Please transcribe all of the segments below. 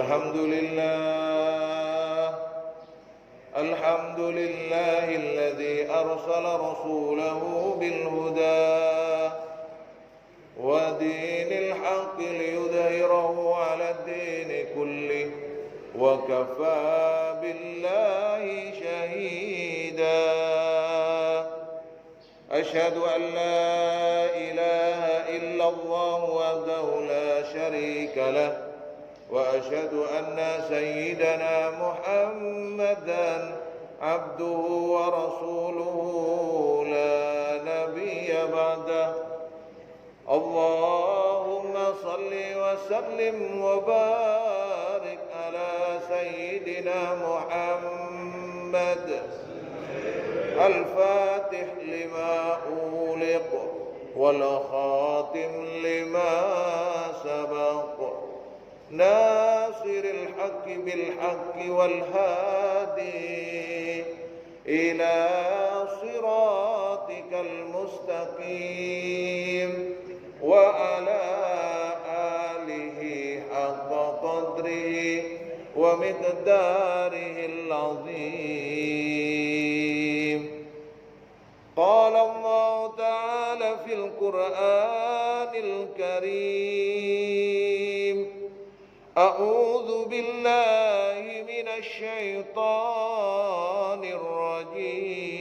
الحمد لله الذي أرسل رسوله بالهدى ودين الحق ليظهره على الدين كله وكفى بالله شهيدا أشهد أن لا إله إلا الله وحده لا شريك له وأشهد أن سيدنا محمدا عبده ورسوله لا نبي بعده اللهم صل وسلم وبارك على سيدنا محمد الفاتح لما أغلق والخاتم لما سبق ناصر الحق بالحق والهادي إلى صراطك المستقيم وعلى آله حق قدره ومقداره العظيم قال الله تعالى في القرآن الكريم أعوذ بالله من الشيطان الرجيم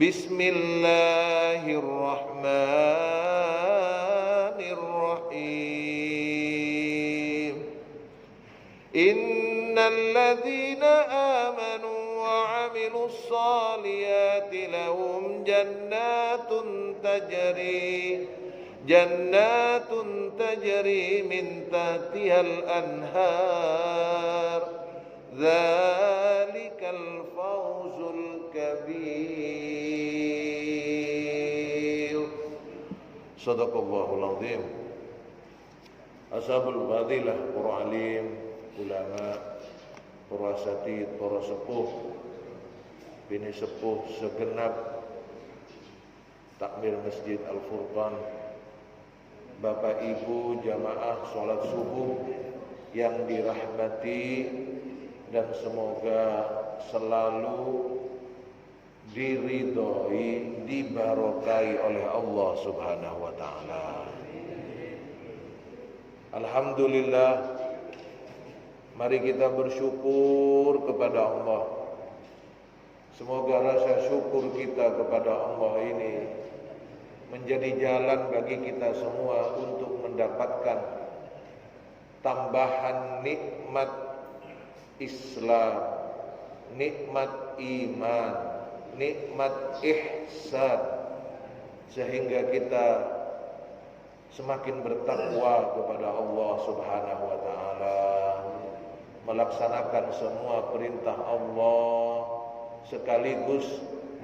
بسم الله الرحمن الرحيم إن الذين آمنوا وعملوا الصالحات لهم جنات تجري من تحتها الأنهار ذلك الفوز الكبير صدق الله العظيم. Ashabul fadilah, para alim, ulama, para asatid, para sepuh, bini sepuh segenap takmir Masjid Al-Furqan, Bapak Ibu jamaah sholat subuh yang dirahmati dan semoga selalu diridhoi, dibarokai oleh Allah Subhanahu wa taala. Alhamdulillah, mari kita bersyukur kepada Allah. Semoga rasa syukur kita kepada Allah ini menjadi jalan bagi kita semua untuk mendapatkan tambahan nikmat Islam, nikmat iman, nikmat ihsan, sehingga kita semakin bertakwa kepada Allah Subhanahu wa taala, melaksanakan semua perintah Allah sekaligus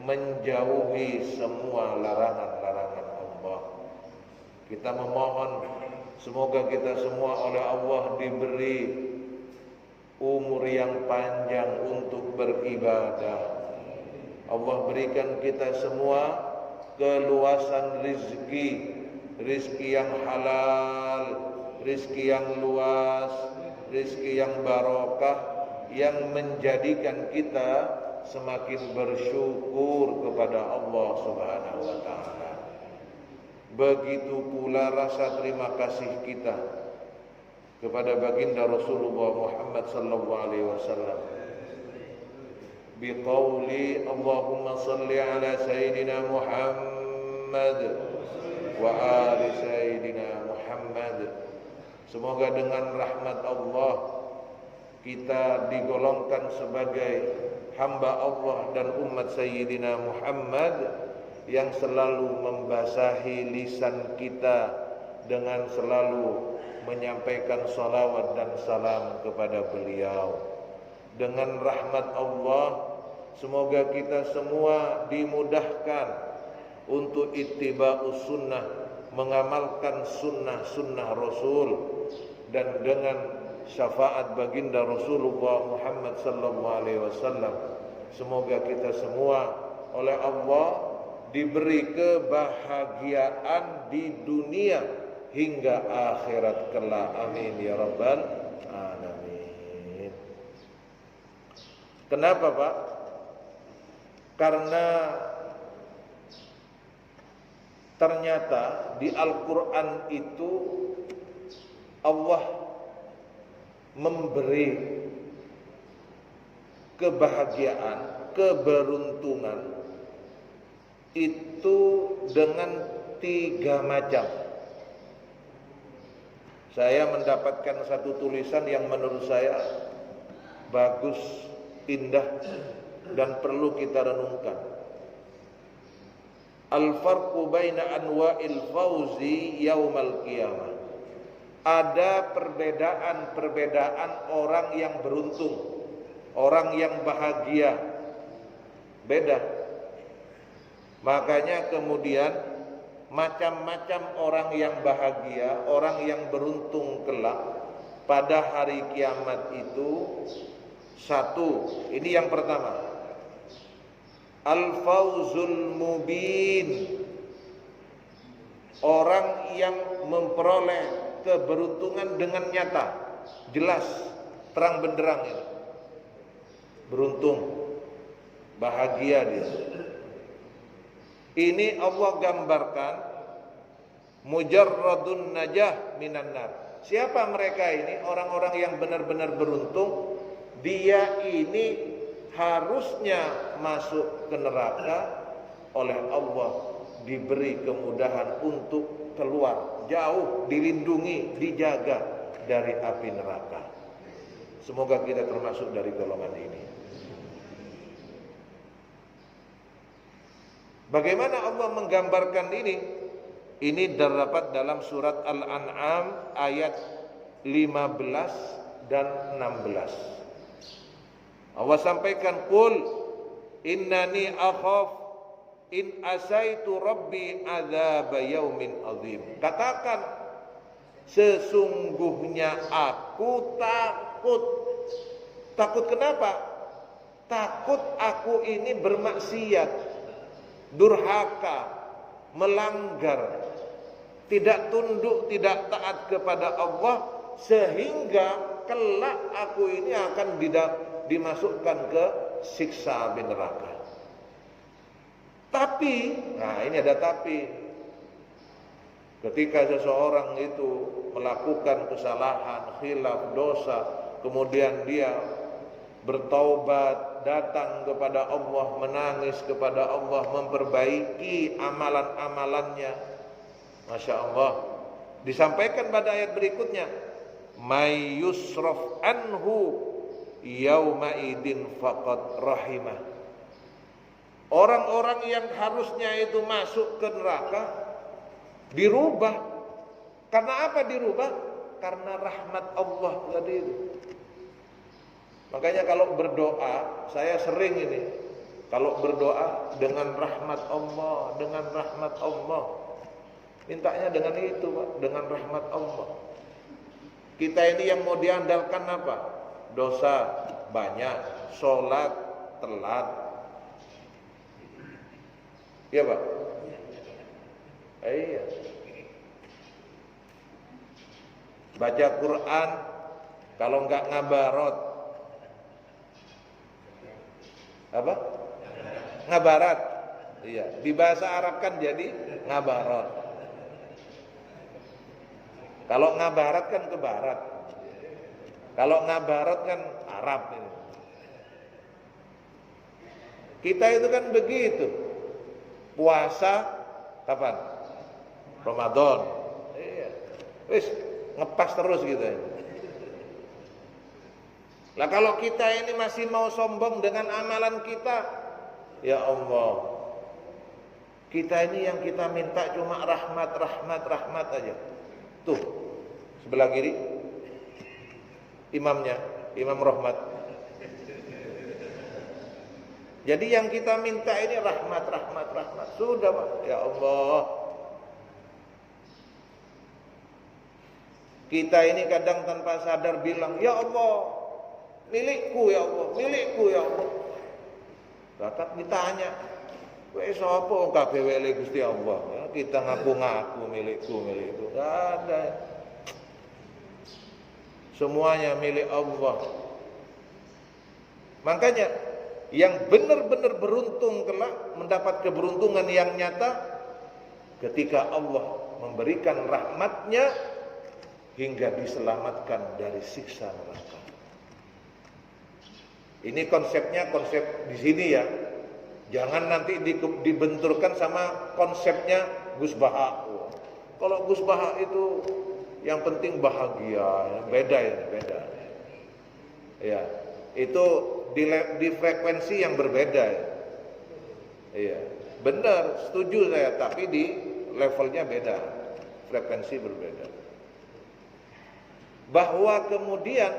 menjauhi semua larangan-larangan Allah. Kita memohon semoga kita semua oleh Allah diberi umur yang panjang untuk beribadah. Allah berikan kita semua keluasan rizki yang halal, rizki yang luas, rizki yang barokah, yang menjadikan kita semakin bersyukur kepada Allah Subhanahu wa taala. Begitu pula rasa terima kasih kita kepada baginda Rasulullah Muhammad sallallahu alaihi wasallam. Biqauli Allahumma salli ala sayyidina Muhammad wa ali sayyidina Muhammad. Semoga dengan rahmat Allah kita digolongkan sebagai hamba Allah dan umat Sayyidina Muhammad yang selalu membasahi lisan kita dengan selalu menyampaikan salawat dan salam kepada beliau. Dengan rahmat Allah, semoga kita semua dimudahkan untuk ittiba'us sunnah, mengamalkan sunnah-sunnah Rasul, dan dengan syafaat baginda Rasulullah Muhammad sallallahu alaihi wasallam, semoga kita semua oleh Allah diberi kebahagiaan di dunia hingga akhirat kelak. Amin ya rabbal alamin. Kenapa Pak? Karena ternyata di Al-Quran itu Allah memberi kebahagiaan, keberuntungan itu dengan 3 macam. Saya mendapatkan satu tulisan yang menurut saya bagus, indah, dan perlu kita renungkan. Al-farqu baina anwa'il fauzi yaumal qiyamah. Ada perbedaan orang yang beruntung, orang yang bahagia. Beda. Makanya kemudian macam-macam orang yang bahagia, orang yang beruntung kelak pada hari kiamat itu. Satu, ini yang pertama, al-fauzul mubin, orang yang memperoleh keberuntungan dengan nyata, jelas, terang benderang itu. Beruntung, bahagia dia. Ini Allah gambarkan mujarradun najah minan nar. Siapa mereka ini? Orang-orang yang benar-benar beruntung. Dia ini harusnya masuk ke neraka, oleh Allah diberi kemudahan untuk keluar, jauh, dilindungi, dijaga dari api neraka. Semoga kita termasuk dari golongan ini. Bagaimana Allah menggambarkan ini? Ini terdapat dalam surat Al-An'am ayat 15 dan 16. Allah sampaikan, qul innani akhaf in asaitu rabbi adzab yaumin azim. Katakan, sesungguhnya aku takut. Takut kenapa? Takut aku ini bermaksiat, durhaka, melanggar, tidak tunduk, tidak taat kepada Allah, sehingga kelak aku ini akan dimasukkan ke siksa api neraka. Tapi, nah ini ada tapi, ketika seseorang itu melakukan kesalahan, khilaf, dosa, kemudian dia bertaubat, datang kepada Allah, menangis kepada Allah, memperbaiki amalan-amalannya, Masya Allah, disampaikan pada ayat berikutnya, may yusraf anhu yauma idin faqad rahimah. Orang-orang yang harusnya itu masuk ke neraka dirubah. Karena apa dirubah? Karena rahmat Allah tadi itu. Makanya kalau berdoa, saya sering ini, kalau berdoa dengan rahmat Allah, dengan rahmat Allah, mintanya dengan itu Pak, dengan rahmat Allah. Kita ini yang mau diandalkan apa? Dosa banyak, sholat telat. Iya Pak? Iya. Baca Quran kalau enggak ngabarot, apa? Ngabarat. Iya, di bahasa Arab kan jadi ngabarot. Kalau ngabarat kan ke barat. Kalau ngabarot kan Arab ini. Kita itu kan begitu. Puasa kapan? Ramadan. Iya. Wis ngepas terus gitu ya. Lah kalau kita ini masih mau sombong dengan amalan kita, ya Allah, kita ini yang kita minta cuma rahmat, rahmat, rahmat aja. Tuh, sebelah kiri imamnya, Imam Rahmat. Jadi yang kita minta ini rahmat, rahmat, rahmat. Sudah Pak, ya Allah. Kita ini kadang tanpa sadar bilang, ya Allah, milikku ya Allah, milikku ya Allah. Tetap ditanya, Kowe sapa wong kabeh wele Gusti Allah. Ya, kita ngaku-ngaku milikku. Enggak ada. Semuanya milik Allah. Makanya yang benar-benar beruntung kelak mendapat keberuntungan yang nyata ketika Allah memberikan rahmatnya hingga diselamatkan dari siksa neraka. Ini konsepnya konsep di sini ya. Jangan nanti dibenturkan sama konsepnya Gus Baha. Kalau Gus Baha itu yang penting bahagia, beda ya, beda. Ya, itu di frekuensi yang berbeda ya. Iya, benar, setuju saya, tapi di levelnya beda, frekuensi berbeda. Bahwa kemudian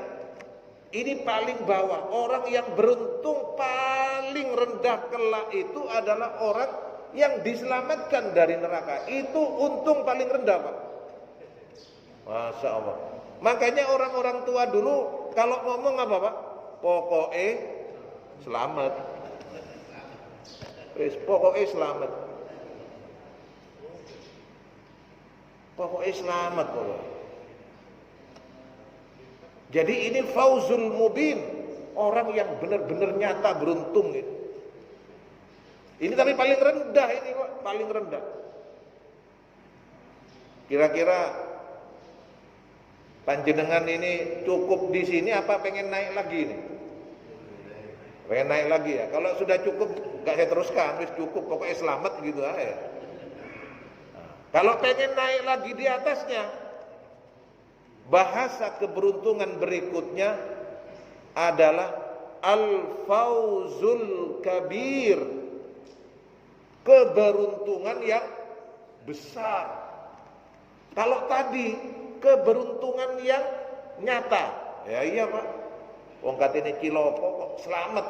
ini paling bawah, orang yang beruntung paling rendah kelak itu adalah orang yang diselamatkan dari neraka. Itu untung paling rendah, Pak. Masya Allah. Makanya orang-orang tua dulu kalau ngomong apa, Pak? Pokoknya selamat. Pokoknya selamat. Pokoknya selamat, pokoknya. Jadi ini fauzul mubin, orang yang benar-benar nyata beruntung ini. Ini tapi paling rendah ini, Pak, paling rendah. Kira-kira panjenengan ini cukup di sini apa pengen naik lagi nih? Pengen naik lagi ya. Kalau sudah cukup enggak saya teruskan, wis cukup pokoknya selamat gitu aja. Nah, kalau pengen naik lagi di atasnya, bahasa keberuntungan berikutnya adalah al-fauzul kabir, keberuntungan yang besar. Kalau tadi keberuntungan yang nyata, ya iya Pak, wong katene cilaka kok selamat,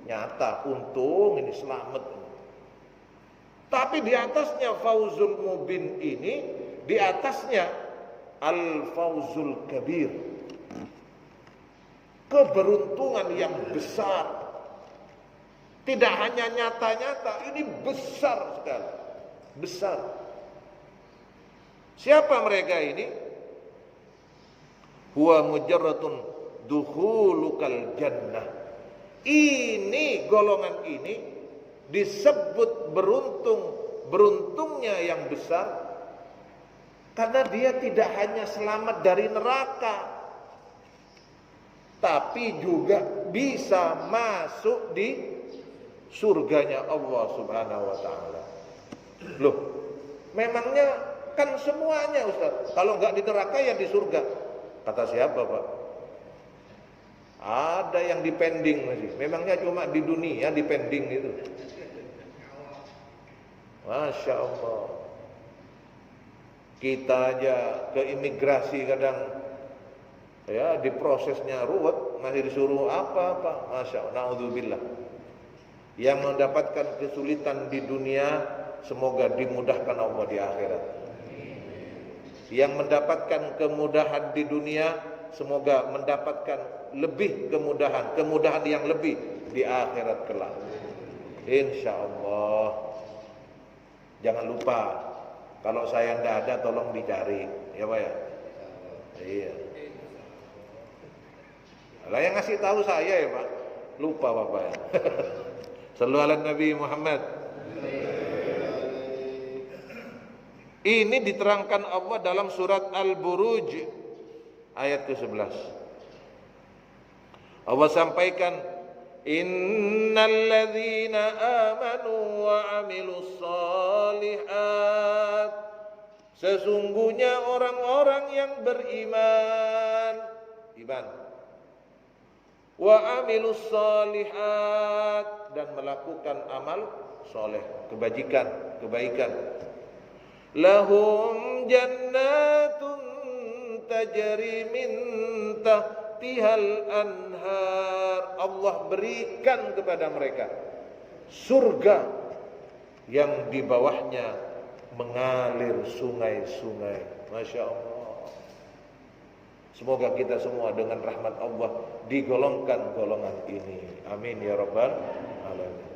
nyata, untung ini selamat. Tapi di atasnya fauzul mubin ini, di atasnya al-fauzul kabir, keberuntungan yang besar. Tidak hanya nyata-nyata, ini besar sekali. Besar. Siapa mereka ini? Huwa mujarratun dukhulukal jannah. Ini golongan ini disebut beruntungnya yang besar karena dia tidak hanya selamat dari neraka, tapi juga bisa masuk di surganya Allah Subhanahu wa taala. Loh, memangnya kan semuanya Ustaz, kalau enggak di neraka ya di surga. Kata siapa, Pak? Ada yang dipending masih. Memangnya cuma di dunia dipending itu. Masya Allah. Kita aja ke imigrasi kadang ya diprosesnya ruwet, masih disuruh apa-apa. Masya Allah, naudzubillah. Yang mendapatkan kesulitan di dunia, semoga dimudahkan Allah di akhirat. Yang mendapatkan kemudahan di dunia, semoga mendapatkan lebih kemudahan yang lebih di akhirat kelak. Insya Allah. Jangan lupa, kalau saya tidak ada tolong dicari, ya Pak ya. Iya. Lah yang ngasih tahu saya ya Pak, lupa Bapak ya. Shallu ala Nabi Muhammad. Ini diterangkan Allah dalam surat Al-Buruj ayat ke-11. Allah sampaikan, innal ladzina amanu wa amilus solihat, sesungguhnya orang-orang yang beriman, iman, wa amilus solihat, dan melakukan amal soleh, kebajikan, kebaikan, lahum jannatun tajri min tahtihal anhar, Allah berikan kepada mereka surga yang di bawahnya mengalir sungai-sungai. Masya Allah. Semoga kita semua dengan rahmat Allah digolongkan golongan ini. Amin ya rabbal alamin.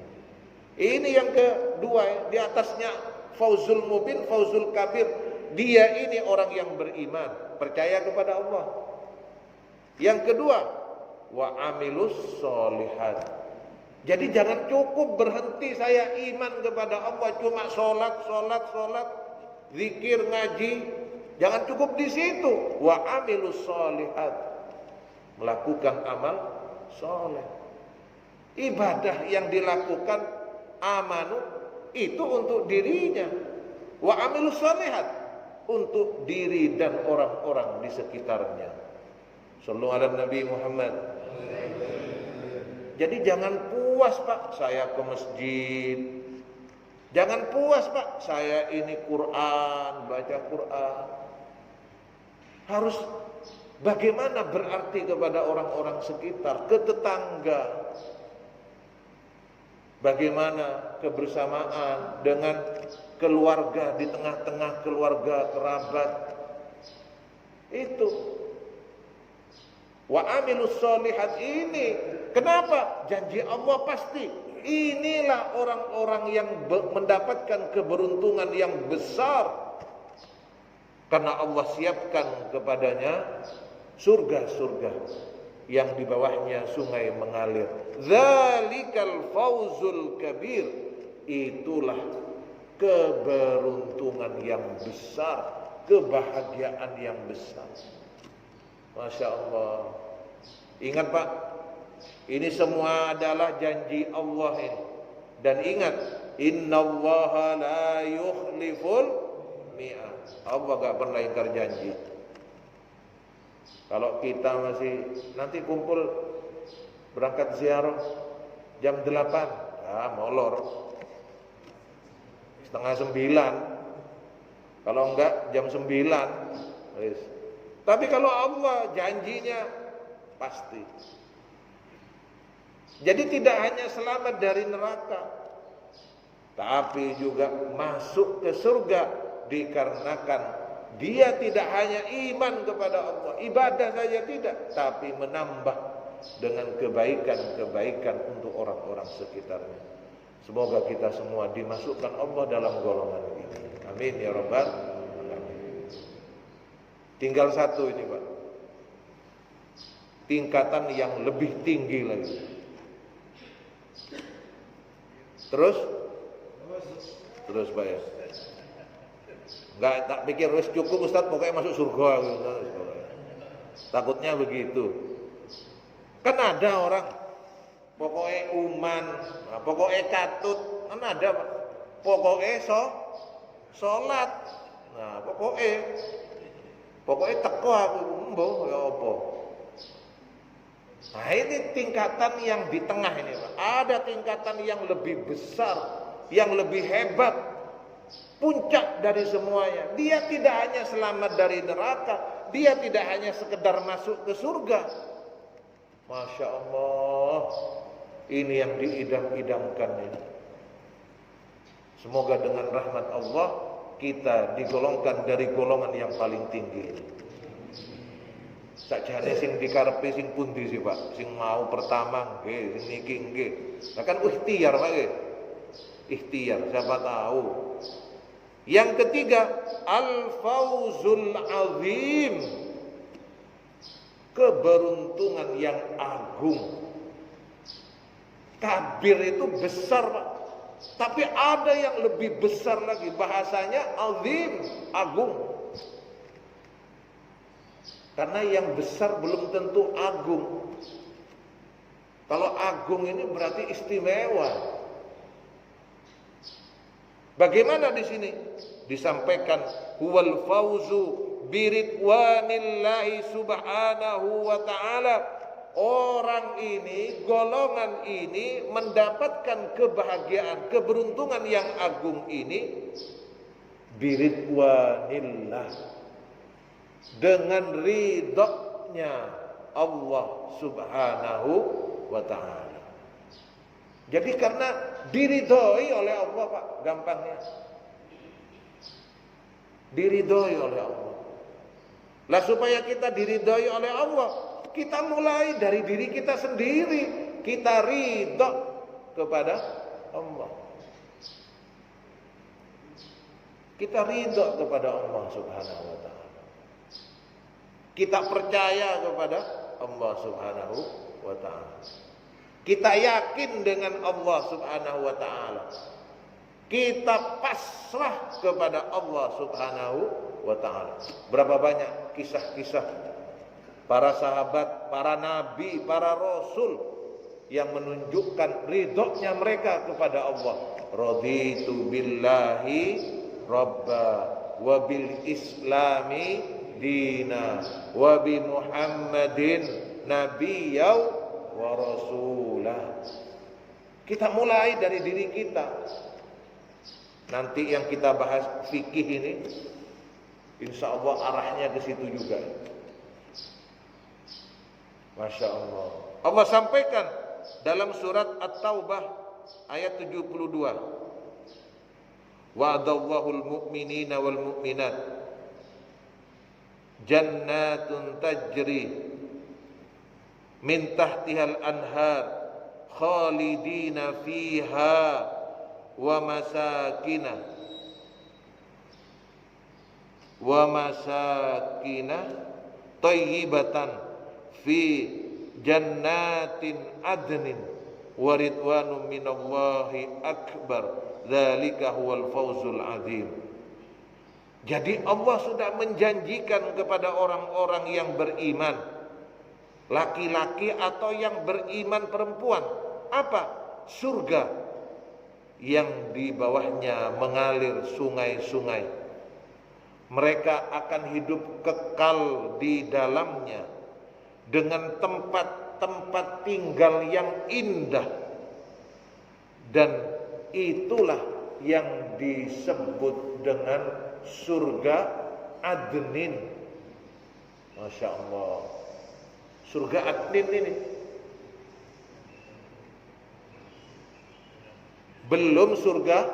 Ini yang kedua, di atasnya fauzul mubin, fauzul kabir. Dia ini orang yang beriman, percaya kepada Allah. Yang kedua, wa amilus sholihat. Jadi jangan cukup berhenti saya iman kepada Allah cuma sholat, zikir, ngaji. Jangan cukup di situ. Wa amilus sholihat, melakukan amal soleh. Ibadah yang dilakukan amanu itu untuk dirinya. Wa amilus sholihat, untuk diri dan orang-orang di sekitarnya. Shallu ala Nabi Muhammad. Jadi jangan puas Pak saya ke masjid. Jangan puas Pak saya ini Quran, baca Quran. Harus bagaimana berarti kepada orang-orang sekitar, ke tetangga. Bagaimana kebersamaan dengan keluarga, di tengah-tengah keluarga, kerabat. Itu wa amilus sholihat ini. Kenapa? Janji Allah pasti. Inilah orang-orang yang mendapatkan keberuntungan yang besar, karena Allah siapkan kepadanya surga-surga yang di bawahnya sungai mengalir. Dzalikal fauzul kabir. Itulah keberuntungan yang besar, kebahagiaan yang besar. Masya Allah. Ingat Pak, ini semua adalah janji Allah ini. Dan ingat, innallaha la yukhliful mi'ad. Allah gak pernah ingkar janji. Kalau kita masih nanti kumpul berangkat ziarah jam 8, molor. Setengah 9. Kalau enggak jam 9. Wis. Tapi kalau Allah janjinya pasti. Jadi tidak hanya selamat dari neraka, tapi juga masuk ke surga dikarenakan dia tidak hanya iman kepada Allah, ibadah saja tidak, tapi menambah dengan kebaikan-kebaikan untuk orang-orang sekitarnya. Semoga kita semua dimasukkan Allah dalam golongan ini. Amin ya rabbal alamin. Tinggal satu ini Pak, tingkatan yang lebih tinggi lagi. Terus Pak ya. Enggak, tak pikir wis cukup Ustaz, pokoknya masuk surga gitu. Takutnya begitu. Kan ada orang pokoknya pokoknya katut, kan ada Pak. Pokoknya sholat. Nah, pokoknya teko aku mboh ya apa. Nah, ini tingkatan yang di tengah ini Pak. Ada tingkatan yang lebih besar, yang lebih hebat, puncak dari semuanya. Dia tidak hanya selamat dari neraka, dia tidak hanya sekedar masuk ke surga. Masya Allah, ini yang diidam-idamkan ini. Semoga dengan rahmat Allah kita digolongkan dari golongan yang paling tinggi ini. Sakjane sing dikarepe sing pundi sih Pak? Sing mau pertama nggih, sing niki nggih. Lah kan ikhtiar Pak nggih. Ikhtiar, siapa tahu. Yang ketiga, al-fauzul azim. Keberuntungan yang agung. Kabir itu besar Pak. Tapi ada yang lebih besar lagi, bahasanya azim, agung. Karena yang besar belum tentu agung. Kalau agung ini berarti istimewa. Bagaimana di sini? Disampaikan huwal fauzu biridwanillahi subhanahu wa ta'ala. Orang ini, golongan ini mendapatkan kebahagiaan, keberuntungan yang agung ini biridwanillah, dengan ridhonya Allah subhanahu wa ta'ala. Jadi karena diridhoi oleh Allah Pak, gampangnya diridhoi oleh Allah. Lah supaya kita diridhoi oleh Allah, kita mulai dari diri kita sendiri. Kita ridho kepada Allah. Kita ridho kepada Allah Subhanahu wa taala. Kita percaya kepada Allah Subhanahu wa taala. Kita yakin dengan Allah Subhanahu wa taala. Kita pasrah kepada Allah Subhanahu wa taala. Berapa banyak kisah-kisah para sahabat, para nabi, para rasul yang menunjukkan ridhonya mereka kepada Allah. Raditu billahi rabba wa bil islami dina wa bi muhammadin nabiyyan wa rasulah. Kita mulai dari diri kita. Nanti yang kita bahas fikih ini insya Allah arahnya ke situ juga. Masya Allah. Allah sampaikan dalam surat At-Taubah ayat 72. Wa'adallahul mu'minina wal mu'minat jannatun tajri min tahtihal anhar khalidina fiha wa masakina thayyibatan fi jannatin adnin wa ridwanum minallahi akbar. Dzalika huwal fawzul azim. Jadi Allah sudah menjanjikan kepada orang-orang yang beriman, laki-laki atau yang beriman perempuan, apa? Surga yang di bawahnya mengalir sungai-sungai. Mereka akan hidup kekal di dalamnya dengan tempat-tempat tinggal yang indah. Dan itulah yang disebut dengan surga adnin. Masya Allah. Surga adnin ini belum surga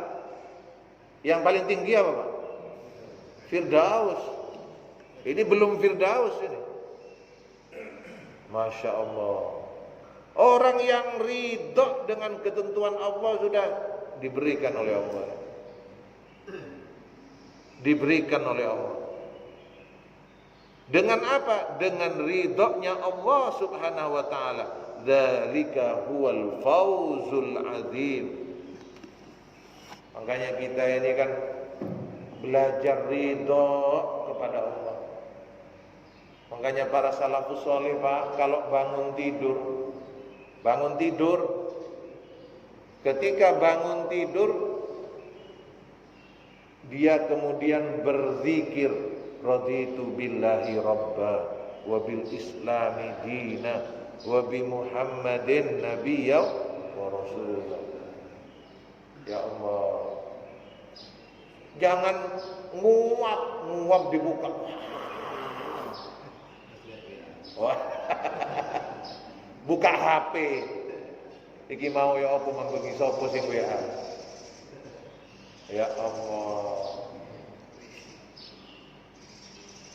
yang paling tinggi apa Pak? Firdaus. Ini belum Firdaus ini. Masya Allah. Orang yang ridho dengan ketentuan Allah sudah diberikan oleh Allah. Diberikan oleh Allah. Dengan apa? Dengan ridhonya Allah Subhanahu wa taala. Dzalika huwal fawzul azim. Makanya kita ini kan belajar ridho kepada Allah. Makanya para salafus saleh Pak, kalau bangun tidur, ketika bangun tidur dia kemudian berzikir raditu billahi rabba wa bil islami dina wa bi muhammadin nabiyyan wa rasulah. Ya Allah, jangan nguap dibuka. Wah. Buka HP. Iki mau ya apa manggongi sapa sing WA. Ya Allah.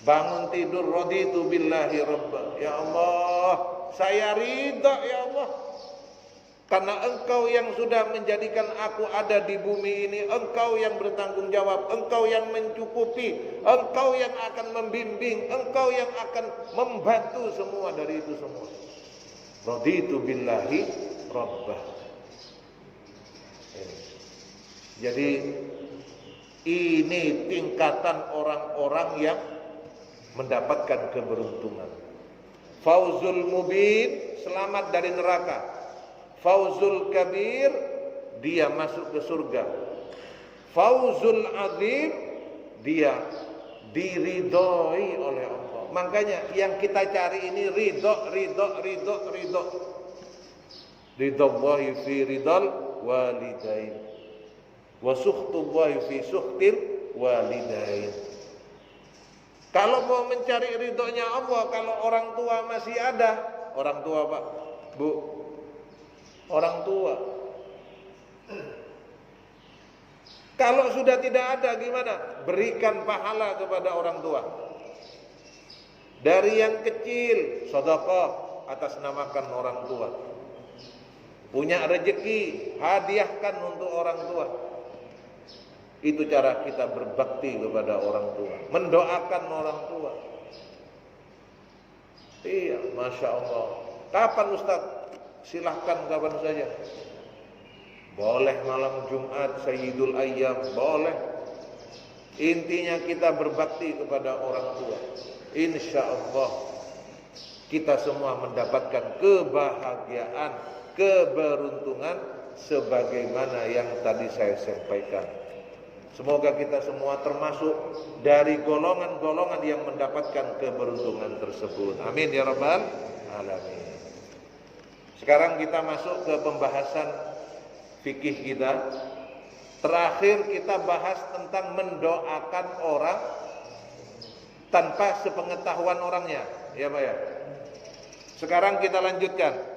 Bangun tidur raditu billahi rabba. Ya Allah, saya ridha ya Allah. Karena Engkau yang sudah menjadikan aku ada di bumi ini, Engkau yang bertanggung jawab, Engkau yang mencukupi, Engkau yang akan membimbing, Engkau yang akan membantu semua dari itu semua. Raditu billahi rabbah. Jadi ini tingkatan orang-orang yang mendapatkan keberuntungan. Fauzul mubin, selamat dari neraka. Fauzul kabir, dia masuk ke surga. Fauzul azim, dia diridhoi oleh Allah. Makanya yang kita cari ini ridho. Ridhallahi fi ridhal walidain wa sukhtullahi fi sukhtil walidain. Kalau mau mencari ridhonya Allah, kalau orang tua masih ada, orang tua Pak, Bu, orang tua. Kalau sudah tidak ada gimana? Berikan pahala kepada orang tua. Dari yang kecil, sedekah atas namakan orang tua. Punya rezeki, hadiahkan untuk orang tua. Itu cara kita berbakti kepada orang tua, mendoakan orang tua. Iya, Masya Allah. Kapan Ustaz? Silahkan kapan saja. Boleh malam Jumat, Sayyidul Ayyam, boleh. Intinya kita berbakti kepada orang tua. Insya Allah kita semua mendapatkan kebahagiaan, keberuntungan sebagaimana yang tadi saya sampaikan. Semoga kita semua termasuk dari golongan-golongan yang mendapatkan keberuntungan tersebut. Amin ya rabbal alamin. Sekarang kita masuk ke pembahasan fikih kita. Terakhir kita bahas tentang mendoakan orang tanpa sepengetahuan orangnya, ya Pak ya. Sekarang kita lanjutkan.